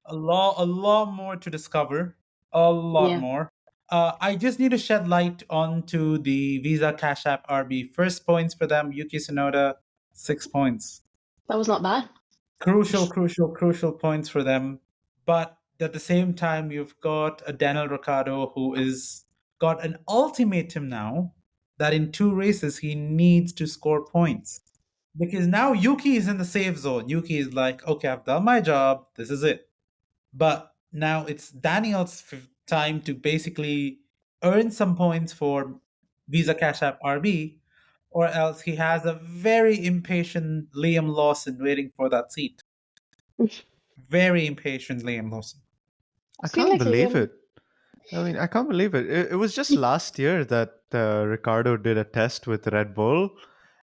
A lot more to discover. A lot more. I just need to shed light onto the Visa Cash App RB. First points for them, Yuki Tsunoda, 6 points. That was not bad. Crucial points for them. But at the same time, you've got a Daniel Ricciardo who is got an ultimatum now that in 2 races he needs to score points. Because now Yuki is in the safe zone. Yuki is like, okay, I've done my job. This is it. But now it's Daniel's time to basically earn some points for Visa Cash App RB, or else he has a very impatient Liam Lawson waiting for that seat. Very impatient Liam Lawson. I can't believe it. I mean, I can't believe it. It was just last year that Ricardo did a test with Red Bull,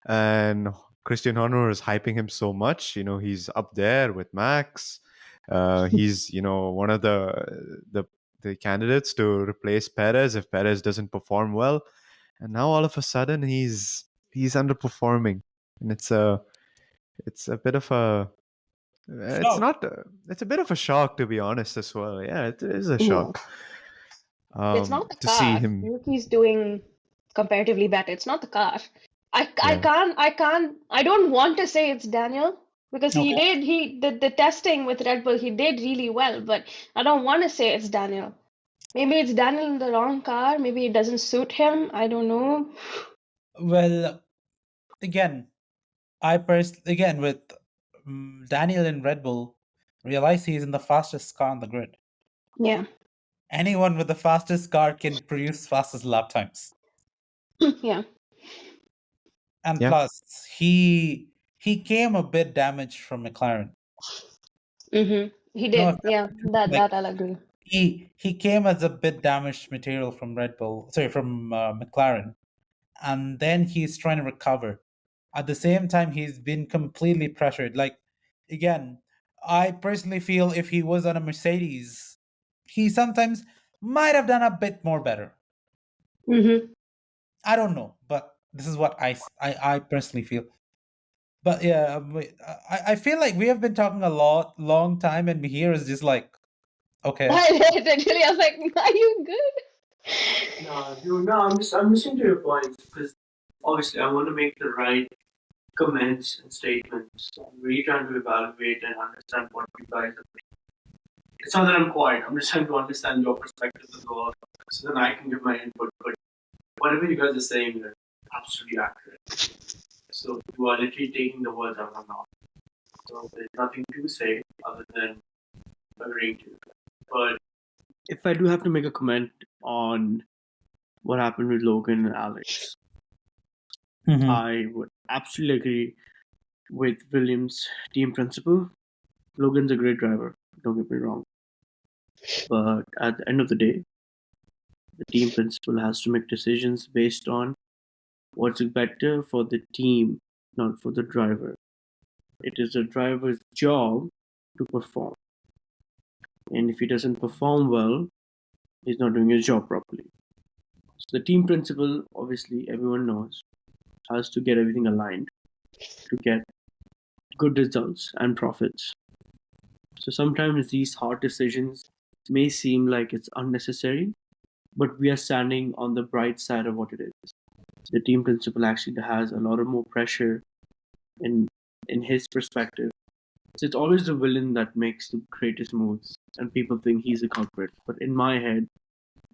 and Christian Horner was hyping him so much. You know, he's up there with Max. He's, you know, one of the candidates to replace Perez if Perez doesn't perform well. And now all of a sudden he's underperforming, and it's a bit of a it's a bit of a shock, to be honest, as well. Yeah, it is a shock. It's not the to car. see him. Yuki's doing comparatively better. It's not the car. I don't want to say it's Daniel, Because Okay. he did the testing with Red Bull, he did really well, but I don't want to say it's Daniel. Maybe it's Daniel in the wrong car, maybe it doesn't suit him, I don't know. Well, again, again with Daniel in Red Bull, realize he's in the fastest car on the grid. Yeah. Anyone with the fastest car can produce fastest lap times. Yeah. And Yeah. plus, he came a bit damaged from McLaren. He No, did. Yeah, like that I'll agree. he came as a bit damaged material from from McLaren, and then he's trying to recover. At the same time, he's been completely pressured. Like, again, I personally feel if he was on a Mercedes, he sometimes might have done a bit more better. I don't know, but this is what I personally feel. But yeah, I feel like we have been talking a long time, and Mihir is just like, okay. Actually, I was like, are you good? No, dude, no, I'm listening to your points because obviously I want to make the right comments and statements. I'm really trying to evaluate and understand what you guys are. It's not that I'm quiet. I'm just trying to understand your perspective as well, so then I can give my input. But whatever you guys are saying is absolutely accurate. So you are literally taking the words out of my mouth. So there's nothing to say other than agreeing to it. But if I do have to make a comment on what happened with Logan and Alex, I would absolutely agree with Williams' team principle. Logan's a great driver, don't get me wrong. But at the end of the day, the team principal has to make decisions based on what's better for the team, not for the driver. It is the driver's job to perform. And if he doesn't perform well, he's not doing his job properly. So the team principal, obviously, everyone knows, has to get everything aligned to get good results and profits. So sometimes these hard decisions may seem like it's unnecessary, but we are standing on the bright side of what it is. The team principal actually has a lot of more pressure in his perspective. So it's always the villain that makes the greatest moves, and people think he's a culprit. But in my head,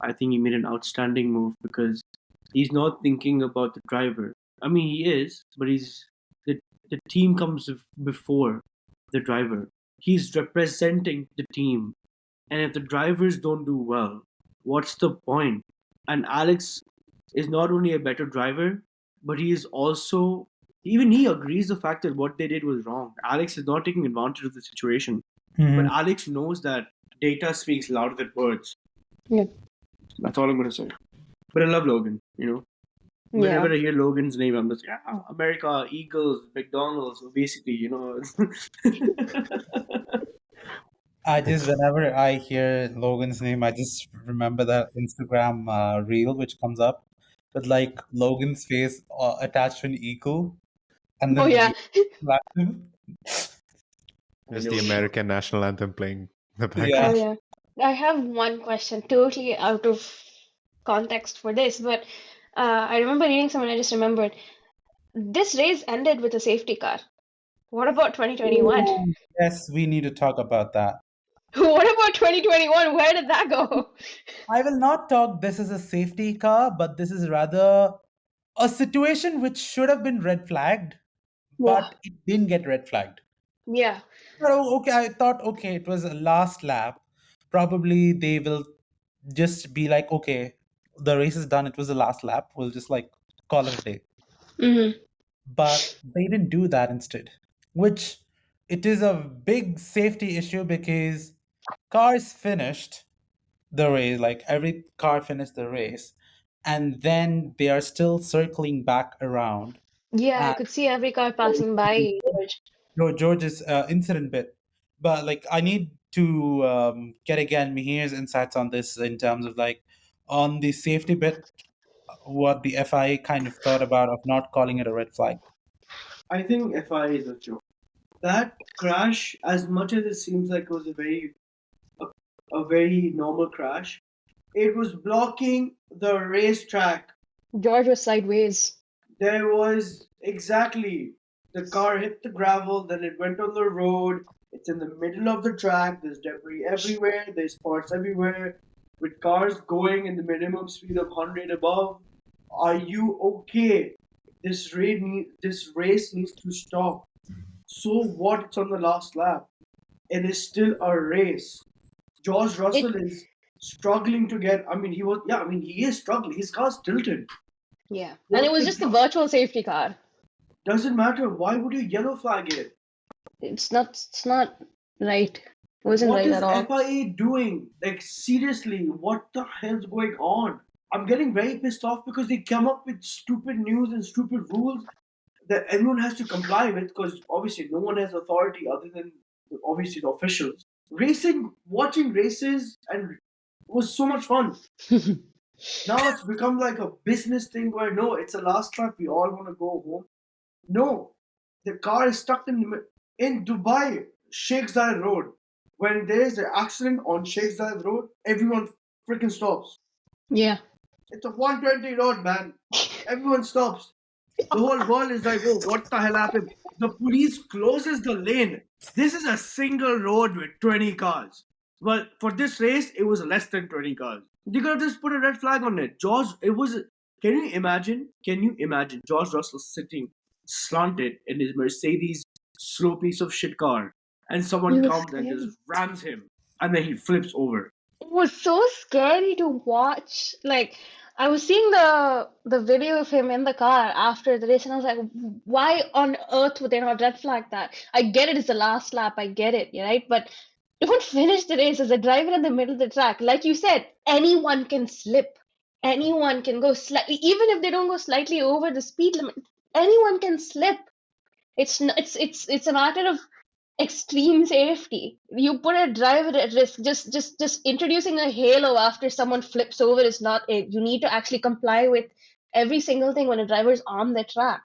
I think he made an outstanding move because he's not thinking about the driver. I mean, he is, but the team comes before the driver. He's representing the team, and if the drivers don't do well, what's the point? And Alex is not only a better driver, but he is also, even he agrees the fact that what they did was wrong. Alex is not taking advantage of the situation, but Alex knows that data speaks louder than words. Yeah. That's all I'm gonna say. But I love Logan, Whenever I hear Logan's name, I'm just America, Eagles, McDonald's, basically, Whenever I hear Logan's name, I just remember that Instagram reel which comes up with like Logan's face attached to an eagle, and then Oh yeah. slap him. There's the American national anthem playing in the Oh background. yeah. I have one question, totally out of context for this, but I remember reading somewhere, I just remembered. This race ended with a safety car. What about 2021? Yes, we need to talk about that. What about 2021? Where did that go? I will not talk this is a safety car, but this is rather a situation which should have been red flagged, but it didn't get red flagged. Yeah. Oh, okay, I thought, okay, it was a last lap. Probably they will just be like, okay, the race is done. It was the last lap. We'll just like call it a day. But they didn't do that instead, which it is a big safety issue because cars finished the race, like every car finished the race, and then they are still circling back around. Yeah, I could see every car passing by, George. George's incident bit, but like I need to get again Mihir's insights on this in terms of like on the safety bit, what the FIA kind of thought about of not calling it a red flag. I think FIA is a joke. That crash, as much as it seems like it was a very normal crash, it was blocking the racetrack. George was sideways. There was exactly The car hit the gravel, then it went on the road. It's in the middle of the track. There's debris everywhere. There's parts everywhere. With cars going in the minimum speed of 100 above, are you okay? This race needs to stop. So what? It's on the last lap. It is still a race. George Russell is struggling to get. I mean, he is struggling. His car's tilted. Yeah. And it was just a virtual safety car. Doesn't matter. Why would you yellow flag it? It's not right. It wasn't right at all. What is FIA doing? Like, seriously, what the hell's going on? I'm getting very pissed off because they come up with stupid news and stupid rules that everyone has to comply with, because obviously no one has authority other than obviously the officials. Watching races and was so much fun. Now it's become like a business thing where no, it's a last lap, we all want to go home. No, the car is stuck in Dubai, Sheikh Zayed Road. When there's an accident on Sheikh Zayed Road, everyone freaking stops. Yeah. It's a 120 road, man. Everyone stops. The whole world is like, oh, what the hell happened? The police closes the lane. This is a single road with 20 cars. Well, for this race, it was less than 20 cars. They could have just put a red flag on it. Can you imagine George Russell sitting slanted in his Mercedes slow piece of shit car, and someone comes and just rams him, and then he flips over. It was so scary to watch. Like, I was seeing the video of him in the car after the race, and I was like, why on earth would they not red flag that? I get it, it's the last lap, I get it, right? But don't finish the race as a driver in the middle of the track. Like you said, anyone can slip. Anyone can go slightly, even if they don't go slightly over the speed limit, anyone can slip. It's a matter of extreme safety. You put a driver at risk. Just introducing a halo after someone flips over is not it. You need to actually comply with every single thing when a driver is on the track.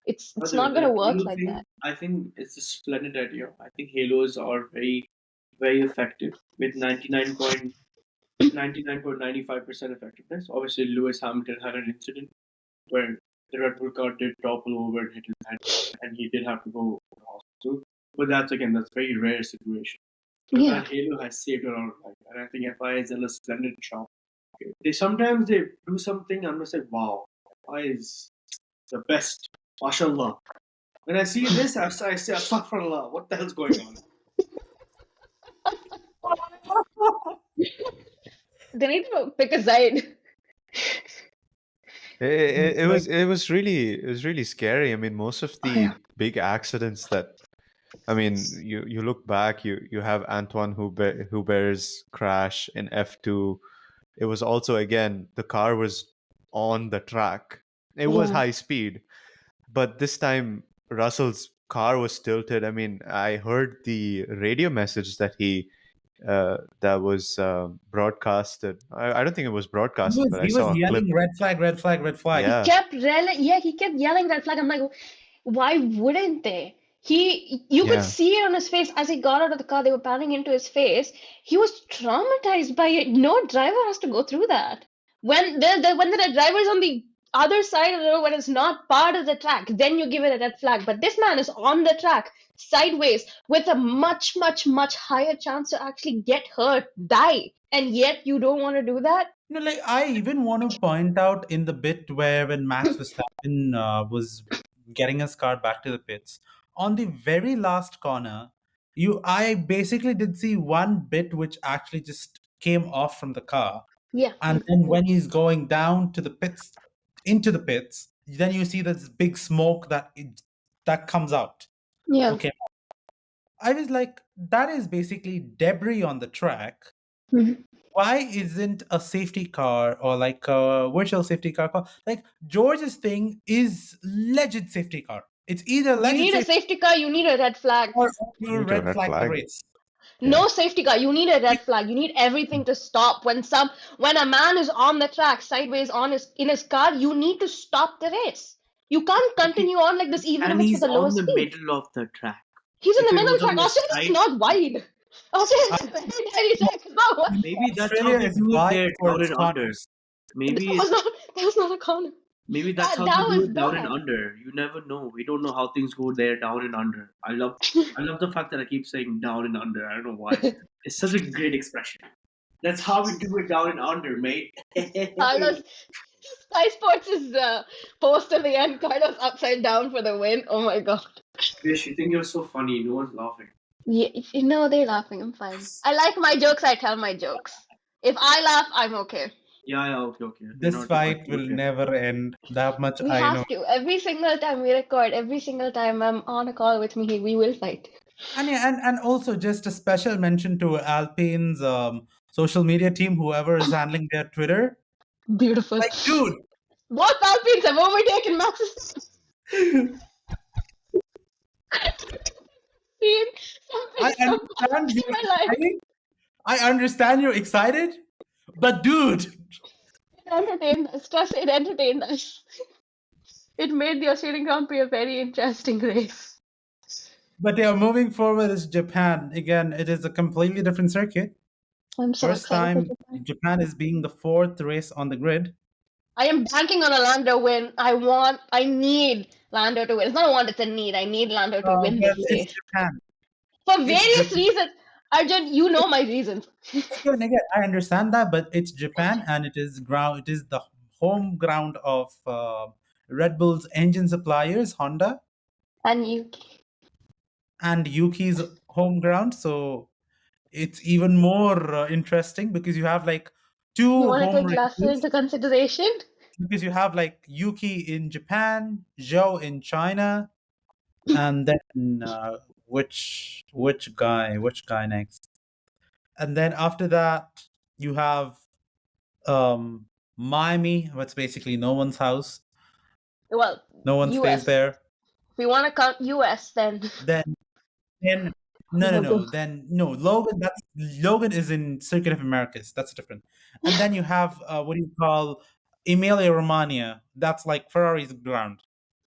It's not going to work like that. I think it's a splendid idea. I think halos are very, very effective with 99.95% effectiveness. Obviously, Lewis Hamilton had an incident where the Red Bull car did topple over and hit his head, and he did have to go to the hospital. But that's a very rare situation. But that halo has saved a lot of life, and I think FIA is in a splendid job. Sometimes they do something, I'm gonna say, wow, FIA is the best. MashaAllah. When I see this, I say, Astaghfirullah, what the hell's going on? They need to pick a side. It was really scary. I mean, most of the big accidents that, I mean, you look back, you have Antoine Hubert's crash in F2. It was also, again, the car was on the track. It was high speed, but this time Russell's car was tilted. I mean, I heard the radio message that that was broadcasted. I don't think it was broadcasted, but I saw a clip. He was yelling red flag, red flag, red flag. Yeah. He kept yelling red flag. I'm like, why wouldn't they? You could see it on his face as he got out of the car. They were panning into his face. He was traumatized by it. No driver has to go through that. When there are drivers on the other side of the road, when it's not part of the track, then you give it a red flag. But this man is on the track, sideways, with a much, much, much higher chance to actually get hurt, die, and yet you don't want to do that? No, like, I even want to point out in the bit where when Max Verstappen was getting his car back to the pits, on the very last corner, I basically did see one bit which actually just came off from the car. Yeah. And then when he's going down to the pits, into the pits, then you see this big smoke that comes out. Yeah. Okay. I was like, that is basically debris on the track. Mm-hmm. Why isn't a safety car or like a virtual safety car called? Like, George's thing is legit safety car. It's either legit. You need a safety car, you need a red flag. Or you red flag the race. No safety car, you need a red flag. You need everything to stop. When a man is on the track sideways in his car, you need to stop the race. You can't continue on like this even if it's at the lowest speed. And he's on the middle of the track. He's in the middle of the track. Australia is not wide. Maybe that's how they do it there down in under. Maybe that was not a corner. Maybe that's how That they do was it down and bad. under. You never know. We don't know how things go there down and under. I love the fact that I keep saying down and under. I don't know why. It's such a great expression. That's how we do it down and under, mate. Carlos, Sky Sports is post at the end. Carlos upside down for the win. Oh my god. Vish, you think you're so funny. No one's laughing. Yeah, no, they're laughing. I'm fine. I like my jokes. I tell my jokes. If I laugh, I'm okay. Yeah, okay. This You're not fight okay. will never end. That much We I know. have to. Every single time we record, every single time I'm on a call with me, we will fight. And also just a special mention to Alpine's social media team, whoever is handling their Twitter. Beautiful. Like, dude, Both Alpines have overtaken Max's. Seen I something so understand much you're in my life. excited. I understand you're excited, but dude, It entertained us. Trust it entertained us. It made the Australian Grand Prix a very interesting race. but yeah, moving forward is Japan. Again, it is a completely different circuit. I'm so First excited time for Japan. Japan is being the fourth race on the grid. I am banking on a Lando win. I need Lando to win. It's not a want, it's a need. I need Lando to win Well, this it's race. Japan. For various Japan. reasons. Arjun, you know my reasons. Again, I understand that, but it's Japan, and it is the home ground of Red Bull's engine suppliers, Honda, And you. and Yuki's home ground. So it's even more interesting because you have like You two want to home take last year races. into consideration? Because you have like Yuki in Japan, Zhou in China, and then which guy next? And then after that, you have Miami, what's basically no one's house. Well, No one stays US. there. If we want to count US, then Then no, Logan is in Circuit of Americas. That's different. And then you have what do you call Emilia Romagna? That's like Ferrari's ground.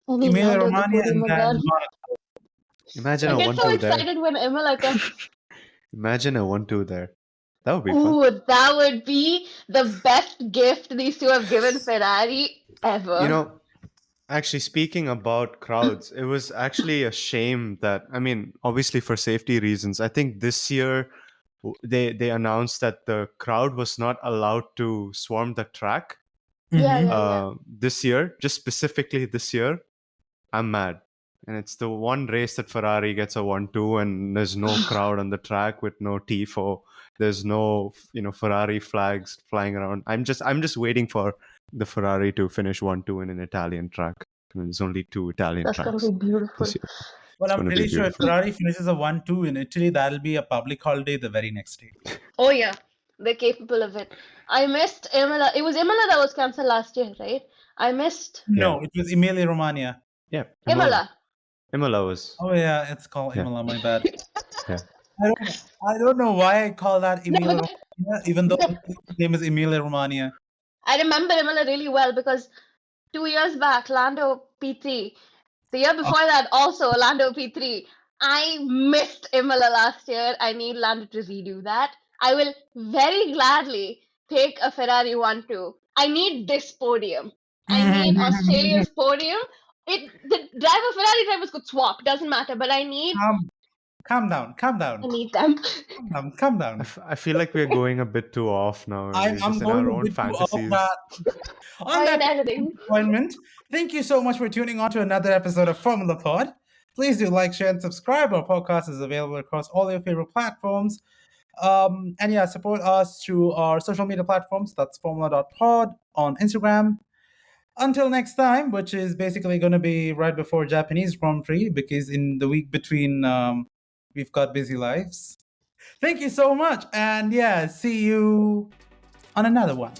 I need Emilia Lando at the Romagna podium and then again. Monaco. Imagine I a get so 1-2 there. excited when Imola comes. Imagine a 1-2 there. That would be fun. Ooh, that would be the best gift these two have given Ferrari ever. You know, actually, speaking about crowds, it was actually a shame that, I mean, obviously for safety reasons, I think this year they announced that the crowd was not allowed to swarm the track. Yeah. This year, just specifically this year, I'm mad. And it's the one race that Ferrari gets a 1-2 and there's no crowd on the track with no tifo. There's no, Ferrari flags flying around. I'm just waiting for the Ferrari to finish 1-2 in an Italian track. I mean, there's only 2 Italian That's tracks. gonna be beautiful. this year. Well, It's I'm gonna be pretty sure if beautiful. Ferrari finishes a 1-2 in Italy, that'll be a public holiday the very next day. Oh yeah, they're capable of it. I missed Imola. It was Imola that was cancelled last year, right? I missed No, it was Emilia Romagna. Yeah. Imola. Imola was. Oh yeah, it's called Yeah. Imola. My bad. Yeah. I don't know why I call that No, Emilia but- Romagna, even though the name is Emilia Romagna. I remember Imola really well because 2 years back, Lando P3. The year before that, also Lando P3. I missed Imola last year. I need Lando to redo that. I will very gladly take a Ferrari 1-2. I need this podium. I need Australia's podium. Ferrari drivers could swap, doesn't matter, but I need Calm down. I need them. Calm down. I feel like we're going a bit too off now. We're I'm just in going our a own bit too off fantasies. that. On that editing. appointment, thank you so much for tuning on to another episode of Formula Pod. Please do like, share, and subscribe. Our podcast is available across all your favorite platforms. And yeah, support us through our social media platforms. That's formula.pod on Instagram. Until next time, which is basically going to be right before Japanese Grand Prix, because in the week between, we've got busy lives. Thank you so much. And yeah, see you on another one.